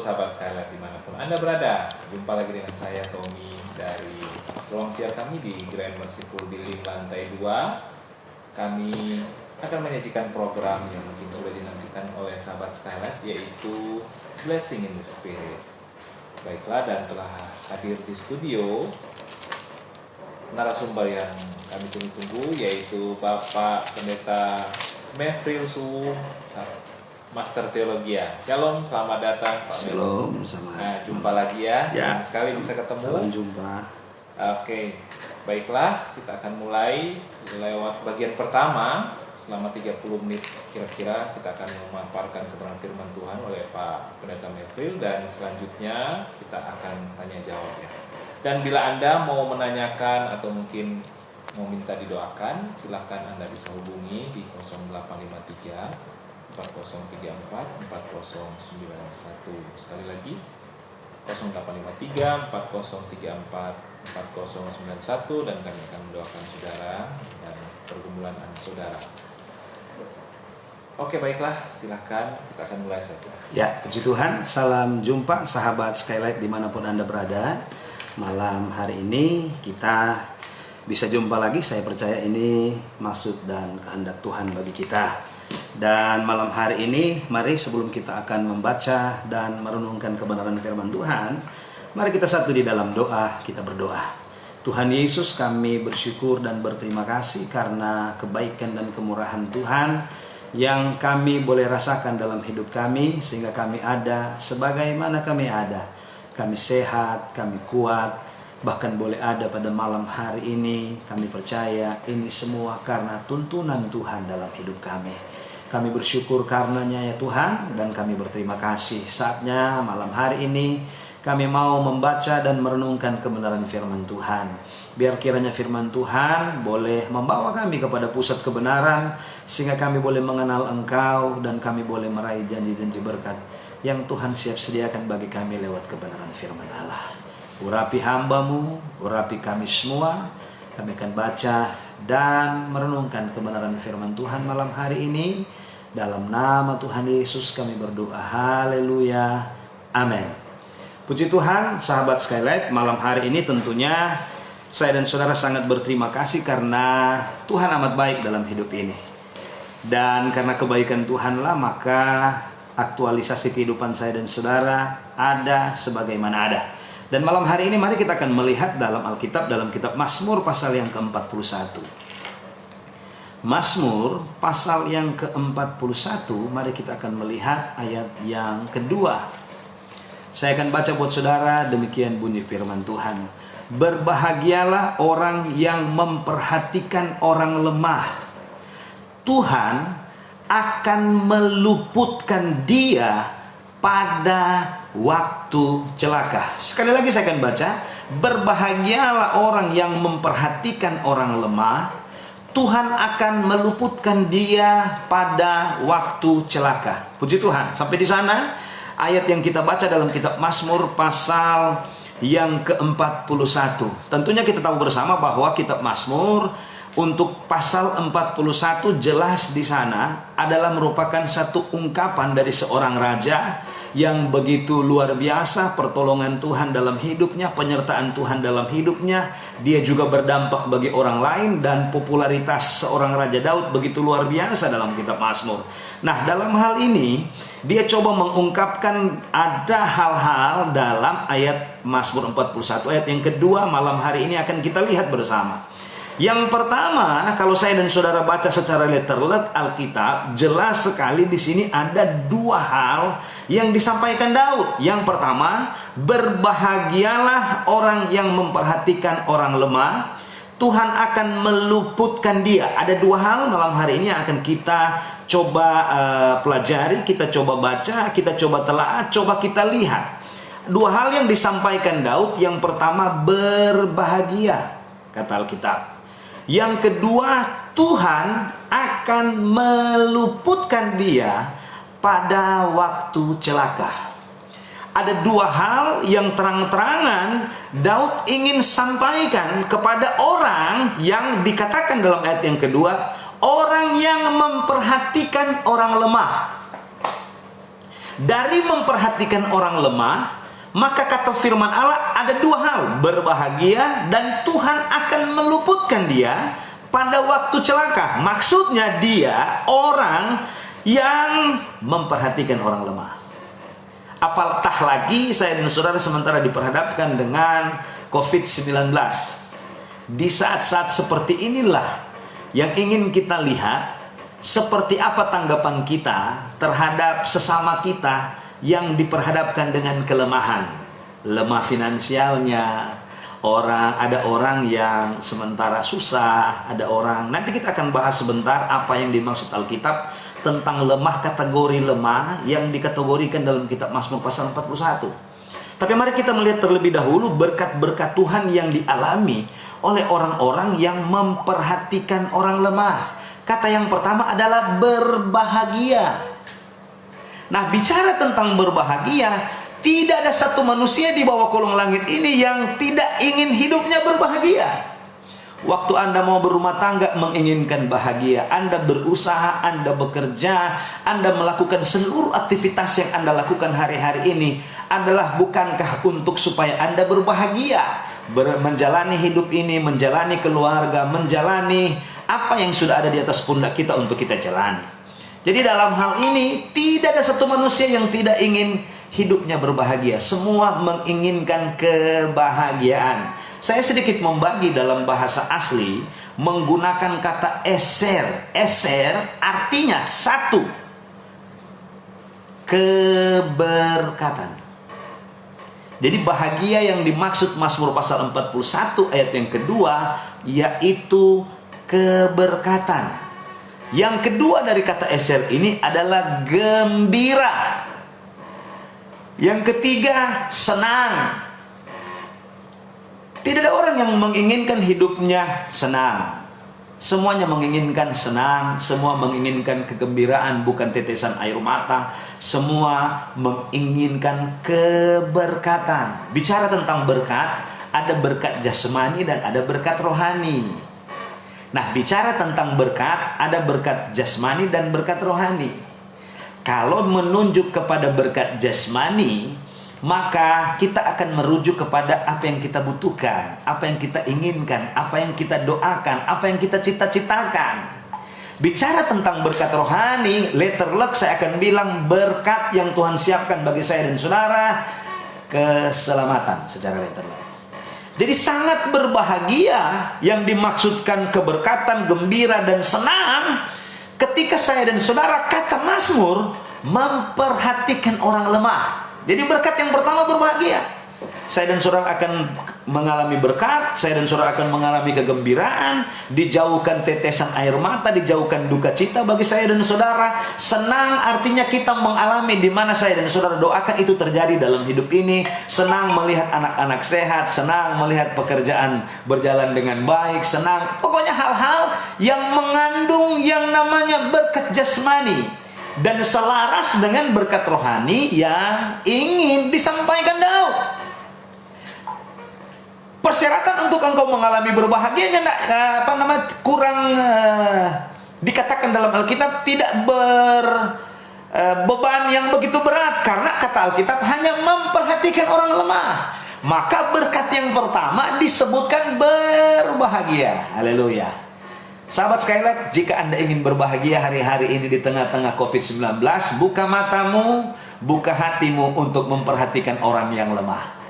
sahabat Skylight dimanapun Anda berada. Jumpa lagi dengan saya Tommy dari ruang siar kami di Grand Merciful Building lantai 2. Kami akan menyajikan program yang mungkin sudah dinantikan oleh sahabat Skylight, yaitu Blessing in the Spirit. Baiklah, dan telah hadir di studio narasumber yang kami tunggu-tunggu, yaitu Bapak Pendeta Mefril Suung, Master Teologia. Shalom, selamat datang Pak. Shalom, sama. Nah, jumpa lagi ya. Ya, Sekali bisa ketemu. Salam jumpa. Oke, baiklah, kita akan mulai lewat bagian pertama. Selama 30 menit kira-kira kita akan memaparkan kebenaran firman Tuhan oleh Pak Pendeta Mefril, dan selanjutnya kita akan tanya jawab ya. Dan bila Anda mau menanyakan atau mungkin mau minta didoakan, silahkan Anda bisa hubungi di 0853 4034 4091. Sekali lagi 0853 4034 4091, dan kami akan mendoakan saudara dan pergumulan saudara. Oke, baiklah, silahkan kita akan mulai saja. Ya, puji Tuhan, salam jumpa sahabat Skylight dimanapun Anda berada. Malam hari ini kita bisa jumpa lagi. Saya percaya ini maksud dan kehendak Tuhan bagi kita. Dan malam hari ini, mari sebelum kita akan membaca dan merenungkan kebenaran firman Tuhan, mari kita satu di dalam doa, kita berdoa. Tuhan Yesus, kami bersyukur dan berterima kasih karena kebaikan dan kemurahan Tuhan yang kami boleh rasakan dalam hidup kami, sehingga kami ada sebagaimana kami ada. Kami sehat, kami kuat, bahkan boleh ada pada malam hari ini. Kami percaya ini semua karena tuntunan Tuhan dalam hidup kami. Kami bersyukur karenanya ya Tuhan, dan kami berterima kasih. Saatnya malam hari ini kami mau membaca dan merenungkan kebenaran firman Tuhan. Biar kiranya firman Tuhan boleh membawa kami kepada pusat kebenaran, sehingga kami boleh mengenal Engkau dan kami boleh meraih janji-janji berkat yang Tuhan siap sediakan bagi kami lewat kebenaran firman Allah. Urapi hamba-Mu, urapi kami semua. Kami akan baca dan merenungkan kebenaran firman Tuhan malam hari ini. Dalam nama Tuhan Yesus kami berdoa. Haleluya. Amin. Puji Tuhan, sahabat Skylight, malam hari ini tentunya saya dan saudara sangat berterima kasih karena Tuhan amat baik dalam hidup ini. Dan karena kebaikan Tuhanlah maka aktualisasi kehidupan saya dan saudara ada sebagaimana ada. Dan malam hari ini mari kita akan melihat dalam Alkitab, dalam kitab Mazmur pasal yang ke-41. Mazmur pasal yang ke-41, mari kita akan melihat ayat yang kedua. Saya akan baca buat saudara, demikian bunyi firman Tuhan. Berbahagialah orang yang memperhatikan orang lemah. Tuhan akan meluputkan dia pada waktu celaka. Sekali lagi saya akan baca. Berbahagialah orang yang memperhatikan orang lemah. Tuhan akan meluputkan dia pada waktu celaka. Puji Tuhan. Sampai di sana ayat yang kita baca dalam kitab Mazmur pasal yang ke-41. Tentunya kita tahu bersama bahwa kitab Mazmur untuk pasal 41 jelas di sana adalah merupakan satu ungkapan dari seorang raja yang begitu luar biasa, pertolongan Tuhan dalam hidupnya, penyertaan Tuhan dalam hidupnya. Dia juga berdampak bagi orang lain, dan popularitas seorang Raja Daud begitu luar biasa dalam kitab Mazmur. Nah, dalam hal ini dia coba mengungkapkan ada hal-hal dalam ayat Mazmur 41. Ayat yang kedua malam hari ini akan kita lihat bersama. Yang pertama, kalau saya dan saudara baca secara letterlet Alkitab, jelas sekali di sini ada dua hal yang disampaikan Daud. Yang pertama, berbahagialah orang yang memperhatikan orang lemah. Tuhan akan meluputkan dia. Ada dua hal malam hari ini yang akan kita coba pelajari, kita coba baca, kita coba telaah, coba kita lihat. Dua hal yang disampaikan Daud. Yang pertama, berbahagia, kata Alkitab. Yang kedua, Tuhan akan meluputkan dia pada waktu celaka. Ada dua hal yang terang-terangan Daud ingin sampaikan kepada orang yang dikatakan dalam ayat yang kedua, orang yang memperhatikan orang lemah. dari memperhatikan orang lemah, maka kata firman Allah ada dua hal, berbahagia dan Tuhan akan meluputkan dia pada waktu celaka. Maksudnya dia orang yang memperhatikan orang lemah. Apatah lagi saya dan saudara sementara diperhadapkan dengan COVID-19. Di saat-saat seperti inilah yang ingin kita lihat seperti apa tanggapan kita terhadap sesama kita yang diperhadapkan dengan kelemahan. Lemah finansialnya, ada orang yang sementara susah, ada orang, nanti kita akan bahas sebentar apa yang dimaksud Alkitab tentang lemah, kategori lemah yang dikategorikan dalam kitab Mazmur pasal 41. Tapi mari kita melihat terlebih dahulu berkat-berkat Tuhan yang dialami oleh orang-orang yang memperhatikan orang lemah. Kata yang pertama adalah berbahagia. Nah, bicara tentang berbahagia, tidak ada satu manusia di bawah kolong langit ini yang tidak ingin hidupnya berbahagia. Waktu Anda mau berumah tangga menginginkan bahagia, Anda berusaha, Anda bekerja, Anda melakukan seluruh aktivitas yang Anda lakukan hari-hari ini adalah bukankah untuk supaya Anda berbahagia, menjalani hidup ini, menjalani keluarga, menjalani apa yang sudah ada di atas pundak kita untuk kita jalani. Jadi dalam hal ini tidak ada satu manusia yang tidak ingin hidupnya berbahagia. Semua menginginkan kebahagiaan. Saya sedikit membagi dalam bahasa asli menggunakan kata eser. Eser artinya satu, keberkatan. Jadi bahagia yang dimaksud Mazmur pasal 41 ayat yang kedua yaitu keberkatan. Yang kedua dari kata eser ini adalah gembira. Yang ketiga senang. Tidak ada orang yang menginginkan hidupnya senang. Semuanya menginginkan senang, semua menginginkan kegembiraan, bukan tetesan air mata. Semua menginginkan keberkatan. Bicara tentang berkat, ada berkat jasmani dan ada berkat rohani. Nah, bicara tentang berkat, ada berkat jasmani dan berkat rohani. Kalau menunjuk kepada berkat jasmani, maka kita akan merujuk kepada apa yang kita butuhkan, apa yang kita inginkan, apa yang kita doakan, apa yang kita cita-citakan. Bicara tentang berkat rohani, letter luck saya akan bilang berkat yang Tuhan siapkan bagi saya dan saudara, keselamatan secara letter luck. Jadi sangat berbahagia yang dimaksudkan keberkatan, gembira dan senang ketika saya dan saudara, kata Mazmur, memperhatikan orang lemah. Jadi berkat yang pertama berbahagia. Saya dan saudara akan mengalami berkat, saya dan saudara akan mengalami kegembiraan, dijauhkan tetesan air mata, dijauhkan duka cita bagi saya dan saudara. Senang artinya kita mengalami di mana saya dan saudara doakan itu terjadi dalam hidup ini. Senang melihat anak-anak sehat, senang melihat pekerjaan berjalan dengan baik, senang. Pokoknya hal-hal yang mengandung yang namanya berkat jasmani dan selaras dengan berkat rohani yang ingin disampaikan Daud. Persyaratan untuk engkau mengalami berbahagianya kurang dikatakan dalam Alkitab tidak beban yang begitu berat, karena kata Alkitab hanya memperhatikan orang lemah. Maka berkat yang pertama disebutkan berbahagia. Haleluya. Sahabat Skylight, jika Anda ingin berbahagia hari-hari ini di tengah-tengah COVID-19, buka matamu, buka hatimu untuk memperhatikan orang yang lemah.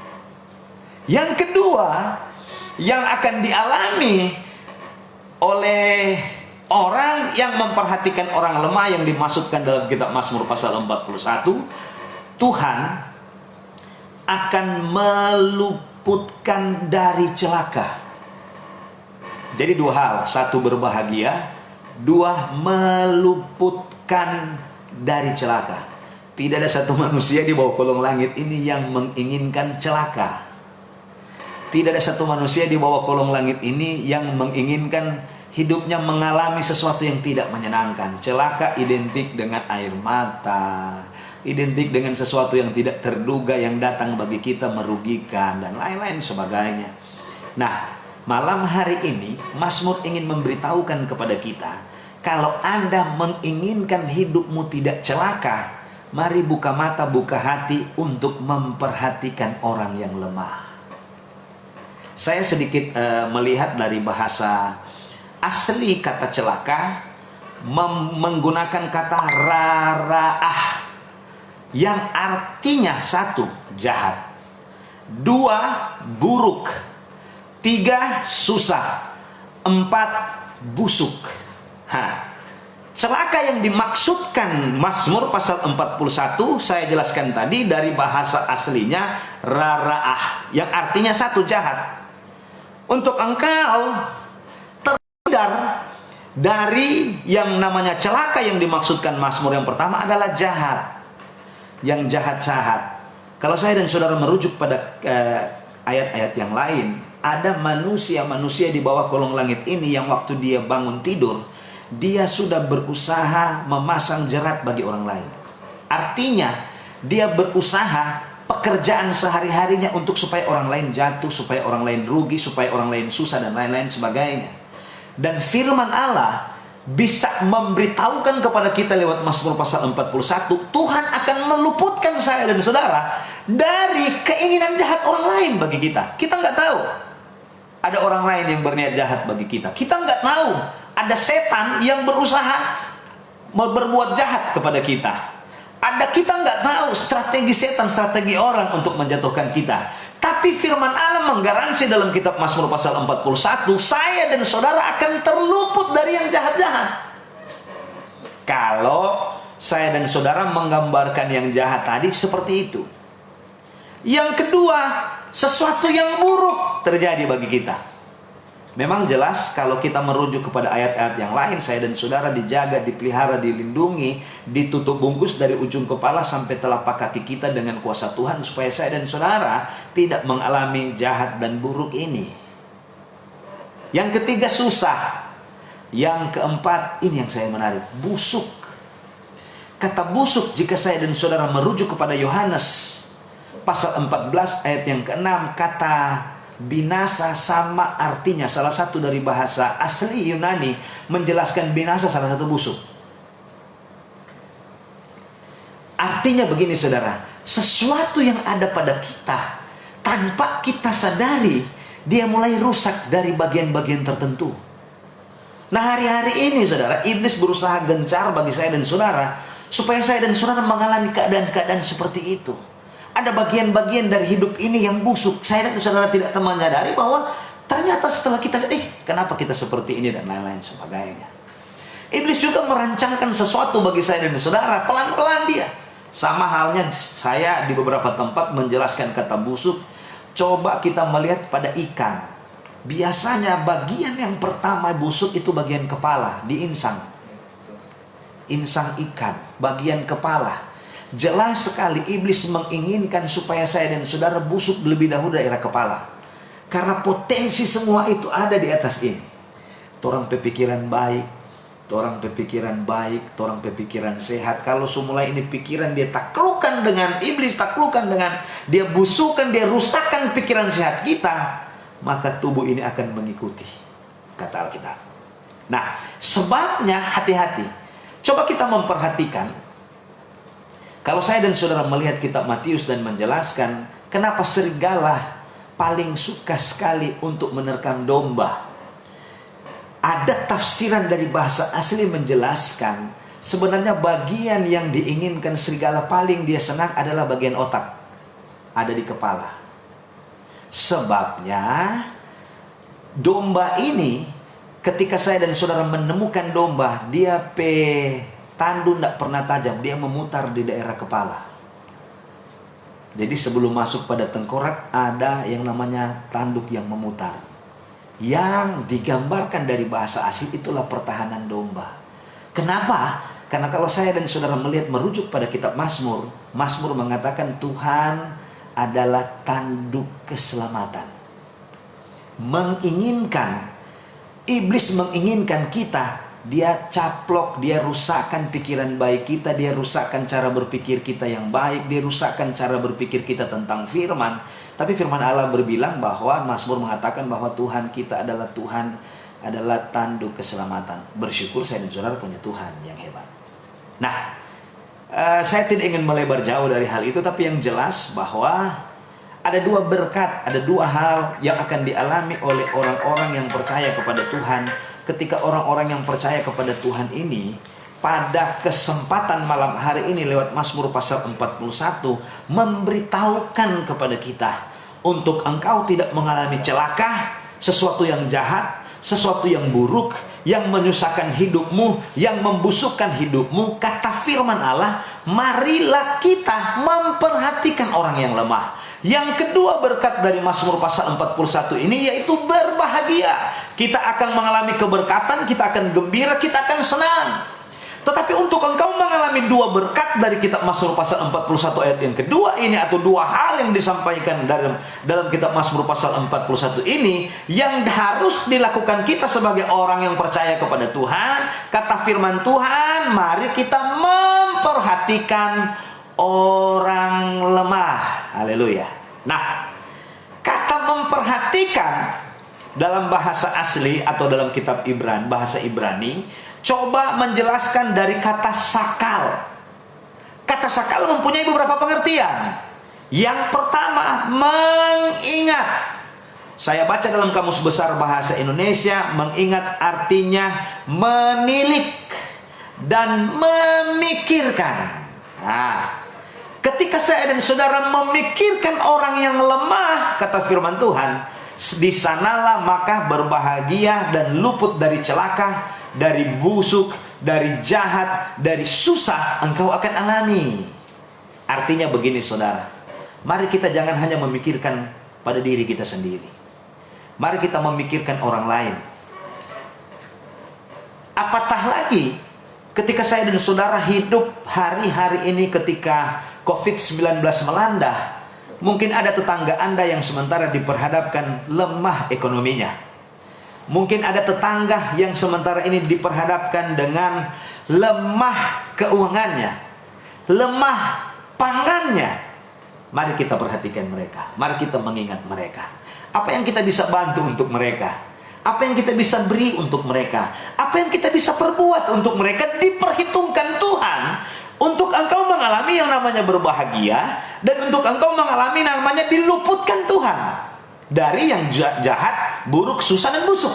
Yang kedua yang akan dialami oleh orang yang memperhatikan orang lemah yang dimaksudkan dalam kitab Mazmur pasal 41, Tuhan akan meluputkan dari celaka. Jadi dua hal, satu berbahagia, dua meluputkan dari celaka. Tidak ada satu manusia di bawah kolong langit ini yang menginginkan celaka. Tidak ada satu manusia di bawah kolong langit ini yang menginginkan hidupnya mengalami sesuatu yang tidak menyenangkan. Celaka identik dengan air mata, identik dengan sesuatu yang tidak terduga yang datang bagi kita merugikan dan lain-lain sebagainya. Nah, malam hari ini Mazmur ingin memberitahukan kepada kita, kalau Anda menginginkan hidupmu tidak celaka, Mari buka mata, buka hati untuk memperhatikan orang yang lemah. Saya sedikit melihat dari bahasa asli kata celaka, menggunakan kata raraah, yang artinya 1, jahat, 2, buruk, 3, susah, 4, busuk. Celaka yang dimaksudkan Mazmur pasal 41 saya jelaskan tadi dari bahasa aslinya raraah, yang artinya 1, jahat. Untuk engkau terhindar dari yang namanya celaka yang dimaksudkan Mazmur yang pertama adalah jahat. Yang jahat-jahat. Kalau saya dan saudara merujuk pada ayat-ayat yang lain, ada manusia-manusia di bawah kolong langit ini yang waktu dia bangun tidur, dia sudah berusaha memasang jerat bagi orang lain. Artinya, dia berusaha pekerjaan sehari-harinya untuk supaya orang lain jatuh, supaya orang lain rugi, supaya orang lain susah, dan lain-lain sebagainya. Dan firman Allah bisa memberitahukan kepada kita lewat Mazmur pasal 41, Tuhan akan meluputkan saya dan saudara dari keinginan jahat orang lain bagi kita. Kita nggak tahu ada orang lain yang berniat jahat bagi kita. Kita nggak tahu ada setan yang berusaha berbuat jahat kepada kita. Kita nggak tahu strategi setan, strategi orang untuk menjatuhkan kita. Tapi firman Allah menggaransi dalam kitab Mazmur pasal 41, saya dan saudara akan terluput dari yang jahat-jahat. Kalau saya dan saudara menggambarkan yang jahat tadi seperti itu. Yang kedua, sesuatu yang buruk terjadi bagi kita. Memang jelas kalau kita merujuk kepada ayat-ayat yang lain, saya dan saudara dijaga, dipelihara, dilindungi, ditutup bungkus dari ujung kepala sampai telapak kaki kita dengan kuasa Tuhan, supaya saya dan saudara tidak mengalami jahat dan buruk ini. Yang ketiga, susah. Yang keempat, ini yang saya menarik, busuk. Kata busuk, jika saya dan saudara merujuk kepada Yohanes pasal 14 ayat yang ke-6, kata binasa sama artinya, salah satu dari bahasa asli Yunani menjelaskan binasa, salah satu busuk. Artinya begini saudara, sesuatu yang ada pada kita tanpa kita sadari, dia mulai rusak dari bagian-bagian tertentu. Nah, hari-hari ini saudara, iblis berusaha gencar bagi saya dan saudara supaya saya dan saudara mengalami keadaan-keadaan seperti itu. Ada bagian-bagian dari hidup ini yang busuk. Saya dan saudara tidak menyadari bahwa ternyata setelah kita kenapa kita seperti ini dan lain-lain sebagainya. Iblis juga merancangkan sesuatu bagi saya dan saudara, pelan-pelan dia. Sama halnya saya di beberapa tempat menjelaskan kata busuk. Coba kita melihat pada ikan. Biasanya bagian yang pertama busuk itu bagian kepala, diinsang. Insang ikan, bagian kepala. Jelas sekali iblis menginginkan supaya saya dan saudara busuk lebih dahulu daerah kepala. Karena potensi semua itu ada di atas ini. Torang pepikiran baik, torang pepikiran baik, torang pepikiran sehat. Kalau semula ini pikiran dia taklukkan dengan iblis, taklukkan dengan dia busukkan, dia rusakkan pikiran sehat kita, maka tubuh ini akan mengikuti, kata Alkitab. Nah, sebabnya hati-hati. Coba kita memperhatikan. Kalau saya dan saudara melihat kitab Matius dan menjelaskan kenapa serigala paling suka sekali untuk menerkam domba. Ada tafsiran dari bahasa asli menjelaskan sebenarnya bagian yang diinginkan serigala paling dia senang adalah bagian otak. Ada di kepala. Sebabnya domba ini ketika saya dan saudara menemukan domba, dia tandu tidak pernah tajam, dia memutar di daerah kepala. Jadi sebelum masuk pada tengkorak ada yang namanya tanduk yang memutar. Yang digambarkan dari bahasa asli itulah pertahanan domba. Kenapa? Karena kalau saya dan saudara melihat merujuk pada kitab Mazmur, Mazmur mengatakan Tuhan adalah tanduk keselamatan. Iblis menginginkan kita, dia caplok, dia rusakkan pikiran baik kita, dia rusakkan cara berpikir kita yang baik, dia rusakkan cara berpikir kita tentang firman. Tapi firman Allah berbilang bahwa Mazmur mengatakan bahwa Tuhan kita adalah tanduk keselamatan. Bersyukur saya dan saudara punya Tuhan yang hebat. Nah, Saya tidak ingin melebar jauh dari hal itu, tapi yang jelas bahwa ada dua berkat, ada dua hal yang akan dialami oleh orang-orang yang percaya kepada Tuhan. Ketika orang-orang yang percaya kepada Tuhan ini pada kesempatan malam hari ini lewat Mazmur pasal 41 memberitahukan kepada kita untuk engkau tidak mengalami celaka, sesuatu yang jahat, sesuatu yang buruk, yang menyusahkan hidupmu, yang membusukkan hidupmu. Kata firman Allah, marilah kita memperhatikan orang yang lemah. Yang kedua berkat dari Mazmur pasal 41 ini yaitu berbahagia. Kita akan mengalami keberkatan, kita akan gembira, kita akan senang. Tetapi untuk engkau mengalami dua berkat dari kitab Mazmur pasal 41 ayat yang kedua ini, atau dua hal yang disampaikan dalam kitab Mazmur pasal 41 ini yang harus dilakukan kita sebagai orang yang percaya kepada Tuhan, kata firman Tuhan, mari kita memperhatikan orang lemah. Haleluya. Nah, kata memperhatikan dalam bahasa asli atau dalam kitab bahasa Ibrani coba menjelaskan dari kata sakal. Kata sakal mempunyai beberapa pengertian. Yang pertama, mengingat. Saya baca dalam Kamus Besar Bahasa Indonesia, mengingat artinya menilik dan memikirkan. Nah, ketika saya dan saudara memikirkan orang yang lemah, kata firman Tuhan, di sanalah maka berbahagia dan luput dari celaka, dari busuk, dari jahat, dari susah engkau akan alami. Artinya begini saudara, mari kita jangan hanya memikirkan pada diri kita sendiri. Mari kita memikirkan orang lain. Apatah lagi ketika saya dan saudara hidup hari-hari ini ketika COVID-19 melanda, mungkin ada tetangga Anda yang sementara diperhadapkan lemah ekonominya. Mungkin ada tetangga yang sementara ini diperhadapkan dengan lemah keuangannya, lemah pangannya. Mari kita perhatikan mereka, mari kita mengingat mereka. Apa yang kita bisa bantu untuk mereka? Apa yang kita bisa beri untuk mereka? Apa yang kita bisa perbuat untuk mereka? Diperhitungkan Tuhan untuk engkau mengalami yang namanya berbahagia, dan untuk engkau mengalami namanya diluputkan Tuhan dari yang jahat, buruk, susah, dan busuk.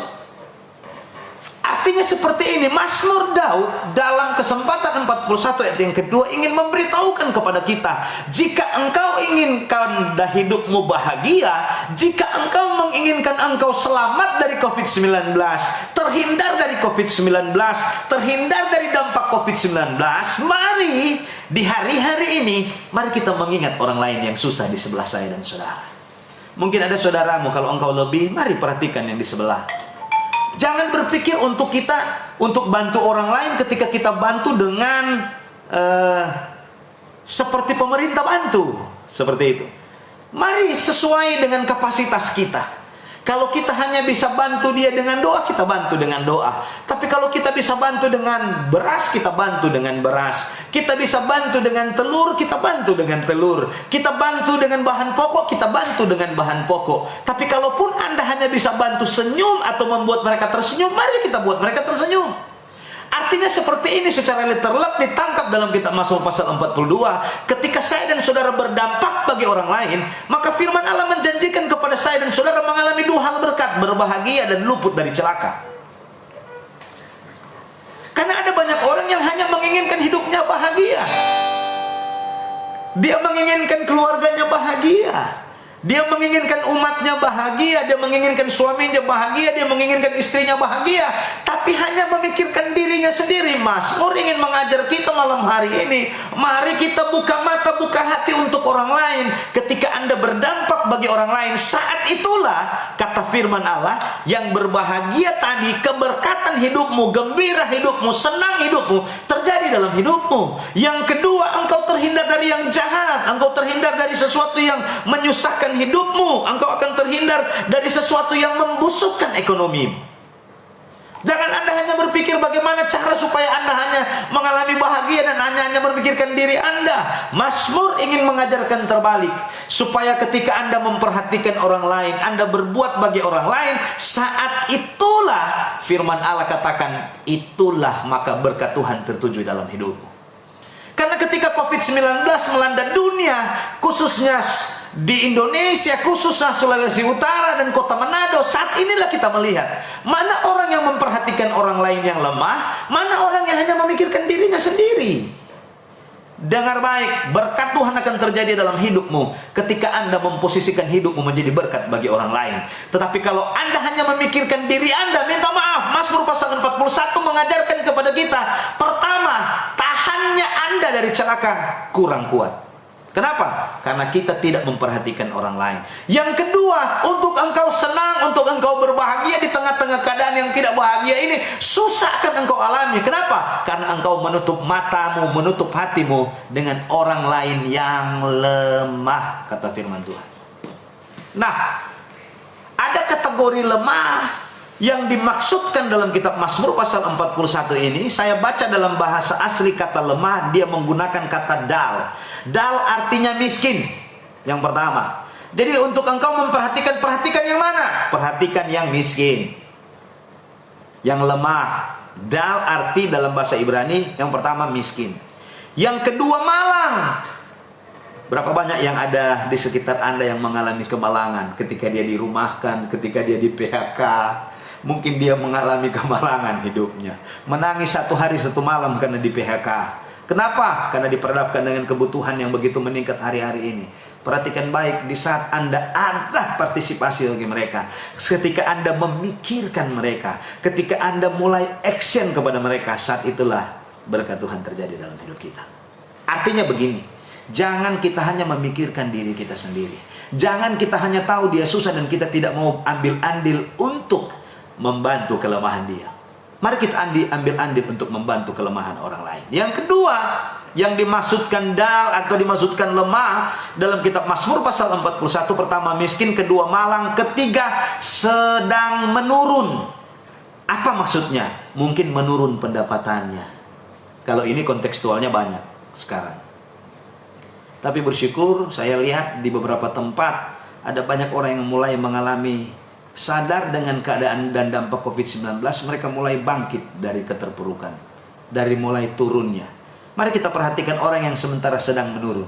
Artinya seperti ini, Mazmur Daud dalam kesempatan 41 ayat yang kedua ingin memberitahukan kepada kita, jika engkau inginkan hidupmu bahagia, jika engkau menginginkan engkau selamat dari COVID-19, terhindar dari COVID-19, terhindar dari dampak COVID-19, mari di hari-hari ini, mari kita mengingat orang lain yang susah di sebelah saya dan saudara. Mungkin ada saudaramu, kalau engkau lebih, mari perhatikan yang di sebelah. Jangan berpikir untuk bantu orang lain ketika kita bantu dengan seperti pemerintah bantu, seperti itu. Mari sesuai dengan kapasitas kita. Kalau kita hanya bisa bantu dia dengan doa, kita bantu dengan doa. Tapi kalau kita bisa bantu dengan beras, kita bantu dengan beras. Kita bisa bantu dengan telur, kita bantu dengan telur. Kita bantu dengan bahan pokok, kita bantu dengan bahan pokok. Tapi kalaupun Anda hanya bisa bantu senyum atau membuat mereka tersenyum, mari kita buat mereka tersenyum. Artinya seperti ini secara literal ditangkap dalam kitab Mazmur pasal 42. Ketika saya dan saudara berdampak bagi orang lain, maka firman Allah menjanjikan kepada saya dan saudara mengalami dua hal berkat, berbahagia dan luput dari celaka. Karena ada banyak orang yang hanya menginginkan hidupnya bahagia. Dia menginginkan keluarganya bahagia. Dia menginginkan umatnya bahagia, dia menginginkan suaminya bahagia, dia menginginkan istrinya bahagia, tapi hanya memikirkan dirinya sendiri. Mazmur ingin mengajar kita malam hari ini, mari kita buka mata, buka hati untuk orang lain. Ketika Anda berdampak bagi orang lain, saat itulah kata firman Allah, yang berbahagia tadi, keberkatan hidupmu, gembira hidupmu, senang hidupmu terjadi dalam hidupmu. Yang kedua, engkau terhindar dari yang jahat, engkau terhindar dari sesuatu yang menyusahkan hidupmu, engkau akan terhindar dari sesuatu yang membusukkan ekonomimu. Jangan Anda hanya berpikir bagaimana cara supaya Anda hanya mengalami bahagia dan hanya berpikirkan diri Anda. Mazmur ingin mengajarkan terbalik, supaya ketika Anda memperhatikan orang lain, Anda berbuat bagi orang lain, saat itulah firman Allah katakan, itulah maka berkat Tuhan tertuju dalam hidupmu. Karena ketika COVID-19 melanda dunia, khususnya di Indonesia, khususnya Sulawesi Utara dan kota Manado, saat inilah kita melihat mana orang yang memperhatikan orang lain yang lemah, mana orang yang hanya memikirkan dirinya sendiri. Dengar baik, berkat Tuhan akan terjadi dalam hidupmu ketika Anda memposisikan hidupmu menjadi berkat bagi orang lain. Tetapi kalau Anda hanya memikirkan diri Anda, minta maaf, Mazmur pasal 41 mengajarkan kepada kita, pertama, tahannya Anda dari celaka kurang kuat. Kenapa? Karena kita tidak memperhatikan orang lain. Yang kedua, untuk engkau senang, untuk engkau berbahagia di tengah-tengah keadaan yang tidak bahagia ini, susah kan engkau alami. Kenapa? Karena engkau menutup matamu, menutup hatimu dengan orang lain yang lemah, kata firman Tuhan. Nah, ada kategori lemah yang dimaksudkan dalam kitab Mazmur pasal 41 ini. Saya baca dalam bahasa asli kata lemah, dia menggunakan kata dal. Dal artinya miskin. Yang pertama. Jadi untuk engkau memperhatikan, perhatikan yang mana? Perhatikan yang miskin, yang lemah. Dal arti dalam bahasa Ibrani yang pertama miskin. Yang kedua malang. Berapa banyak yang ada di sekitar Anda yang mengalami kemalangan ketika dia dirumahkan, ketika dia di PHK. Mungkin dia mengalami kemalangan hidupnya, menangis satu hari satu malam karena di PHK. Kenapa? Karena diperhadapkan dengan kebutuhan yang begitu meningkat hari-hari ini. Perhatikan baik, di saat Anda ada partisipasi bagi mereka, ketika Anda memikirkan mereka, ketika Anda mulai action kepada mereka, saat itulah berkat Tuhan terjadi dalam hidup kita. Artinya begini, jangan kita hanya memikirkan diri kita sendiri. Jangan kita hanya tahu dia susah dan kita tidak mau ambil andil untuk membantu kelemahan dia. Mari kita ambil andil untuk membantu kelemahan orang lain. Yang kedua, yang dimaksudkan dal atau dimaksudkan lemah dalam kitab Mazmur pasal 41, pertama miskin, kedua malang, ketiga sedang menurun. Apa maksudnya? Mungkin menurun pendapatannya. Kalau ini kontekstualnya banyak sekarang. Tapi bersyukur saya lihat di beberapa tempat ada banyak orang yang mulai mengalami sadar dengan keadaan dan dampak COVID-19, mereka mulai bangkit dari keterpurukan, dari mulai turunnya. Mari kita perhatikan orang yang sementara sedang menurun.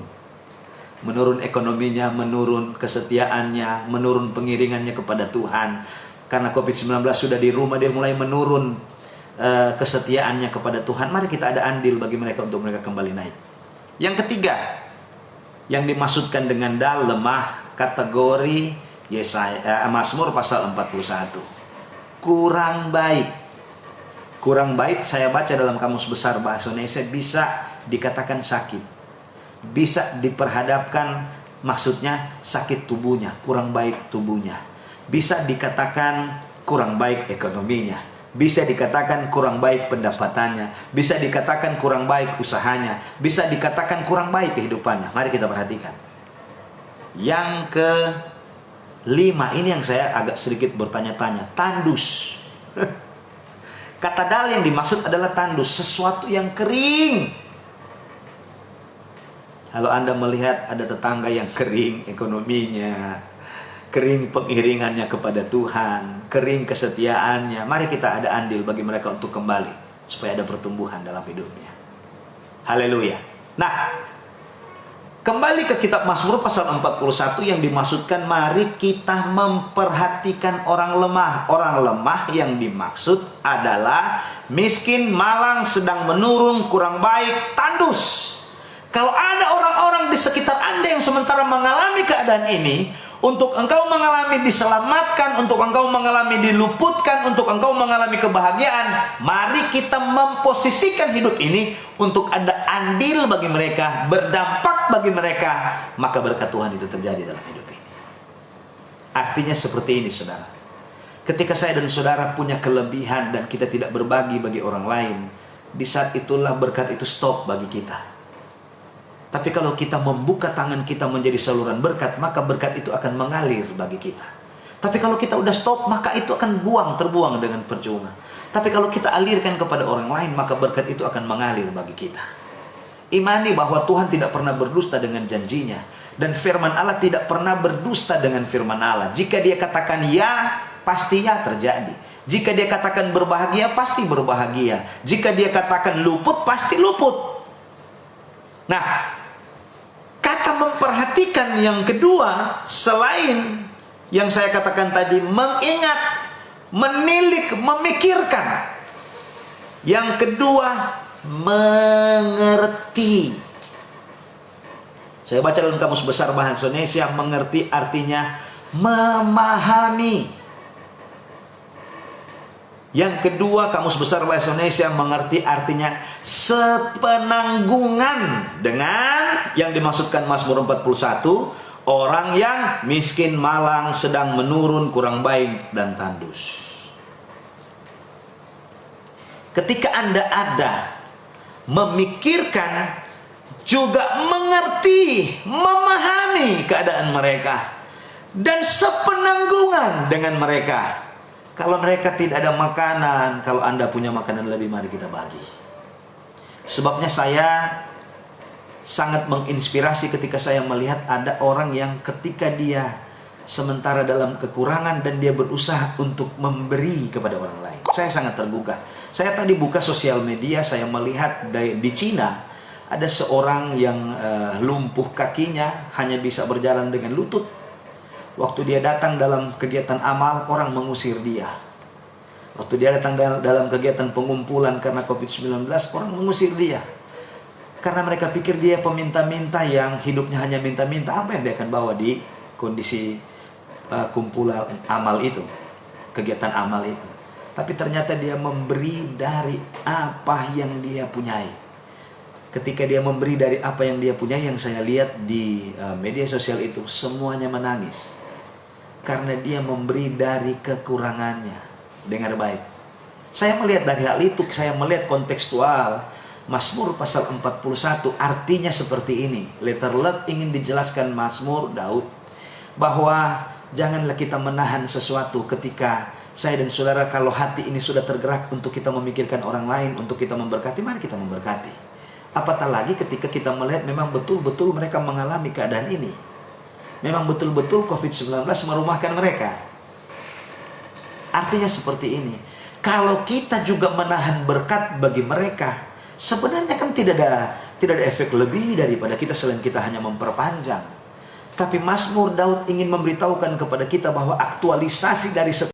Menurun ekonominya, menurun kesetiaannya, menurun pengiringannya kepada Tuhan. Karena COVID-19 sudah di rumah, dia mulai menurun kesetiaannya kepada Tuhan. Mari kita ada andil bagi mereka untuk mereka kembali naik. Yang ketiga, yang dimaksudkan dengan dal, lemah, kategori Mazmur pasal 41. Kurang baik. Kurang baik saya baca dalam Kamus Besar Bahasa Indonesia bisa dikatakan sakit. Bisa diperhadapkan, maksudnya sakit tubuhnya, kurang baik tubuhnya. Bisa dikatakan kurang baik ekonominya. Bisa dikatakan kurang baik pendapatannya. Bisa dikatakan kurang baik usahanya. Bisa dikatakan kurang baik kehidupannya. Mari kita perhatikan. Yang kelima, ini yang saya agak sedikit bertanya-tanya. Tandus. Kata dal yang dimaksud adalah tandus, sesuatu yang kering. Kalau Anda melihat ada tetangga yang kering ekonominya, kering pengiringannya kepada Tuhan, kering kesetiaannya, mari kita ada andil bagi mereka untuk kembali, supaya ada pertumbuhan dalam hidupnya. Haleluya. Nah, kembali ke kitab Mazmur pasal 41 yang dimaksudkan, mari kita memperhatikan orang lemah. Orang lemah yang dimaksud adalah miskin, malang, sedang menurun, kurang baik, tandus. Kalau ada orang-orang di sekitar Anda yang sementara mengalami keadaan ini, untuk engkau mengalami diselamatkan, untuk engkau mengalami diluputkan, untuk engkau mengalami kebahagiaan, mari kita memposisikan hidup ini untuk ada andil bagi mereka, berdampak bagi mereka, maka berkat Tuhan itu terjadi dalam hidup ini. Artinya seperti ini, saudara. Ketika saya dan saudara punya kelebihan dan kita tidak berbagi bagi orang lain, di saat itulah berkat itu stop bagi kita. Tapi kalau kita membuka tangan kita menjadi saluran berkat, maka berkat itu akan mengalir bagi kita. Tapi kalau kita udah stop, maka itu akan terbuang dengan percuma. Tapi kalau kita alirkan kepada orang lain, maka berkat itu akan mengalir bagi kita. Imani bahwa Tuhan tidak pernah berdusta dengan janjinya. Dan firman Allah tidak pernah berdusta dengan firman Allah. Jika dia katakan ya, pasti ya terjadi. Jika dia katakan berbahagia, pasti berbahagia. Jika dia katakan luput, pasti luput. Nah, kata memperhatikan yang kedua, selain yang saya katakan tadi, mengingat, menilik, memikirkan. Yang kedua, mengerti. Saya baca dalam Kamus Besar Bahasa Indonesia, mengerti artinya memahami. Yang kedua, Kamus Besar Bahasa Indonesia mengerti artinya sepenanggungan dengan yang dimaksudkan Mazmur 41, orang yang miskin, malang, sedang menurun, kurang baik, dan tandus. Ketika Anda ada memikirkan, juga mengerti, memahami keadaan mereka, dan sepenanggungan dengan mereka. Kalau mereka tidak ada makanan, kalau Anda punya makanan lebih, mari kita bagi. Sebabnya saya sangat menginspirasi ketika saya melihat ada orang yang ketika dia sementara dalam kekurangan dan dia berusaha untuk memberi kepada orang lain. Saya sangat tergugah. Saya tadi buka sosial media, saya melihat di Cina ada seorang yang lumpuh kakinya, hanya bisa berjalan dengan lutut. Waktu dia datang dalam kegiatan amal, orang mengusir dia. Waktu dia datang dalam kegiatan pengumpulan karena COVID-19, orang mengusir dia. Karena mereka pikir dia peminta-minta yang hidupnya hanya minta-minta. Apa yang dia akan bawa di kondisi kumpulan amal itu, kegiatan amal itu. Tapi ternyata dia memberi dari apa yang dia punyai. Ketika dia memberi dari apa yang dia punyai, yang saya lihat di media sosial itu, semuanya menangis. Karena dia memberi dari kekurangannya. Dengar baik. Saya melihat dari hal itu, saya melihat kontekstual. Mazmur pasal 41 artinya seperti ini. Letter luck ingin dijelaskan Mazmur Daud, bahwa janganlah kita menahan sesuatu ketika saya dan saudara, kalau hati ini sudah tergerak untuk kita memikirkan orang lain, untuk kita memberkati, mari kita memberkati. Apatah lagi ketika kita melihat memang betul-betul mereka mengalami keadaan ini. Memang betul-betul COVID-19 merumahkan mereka. Artinya seperti ini. Kalau kita juga menahan berkat bagi mereka, sebenarnya kan tidak ada efek lebih daripada kita selain kita hanya memperpanjang. Tapi Mazmur Daud ingin memberitahukan kepada kita bahwa aktualisasi dari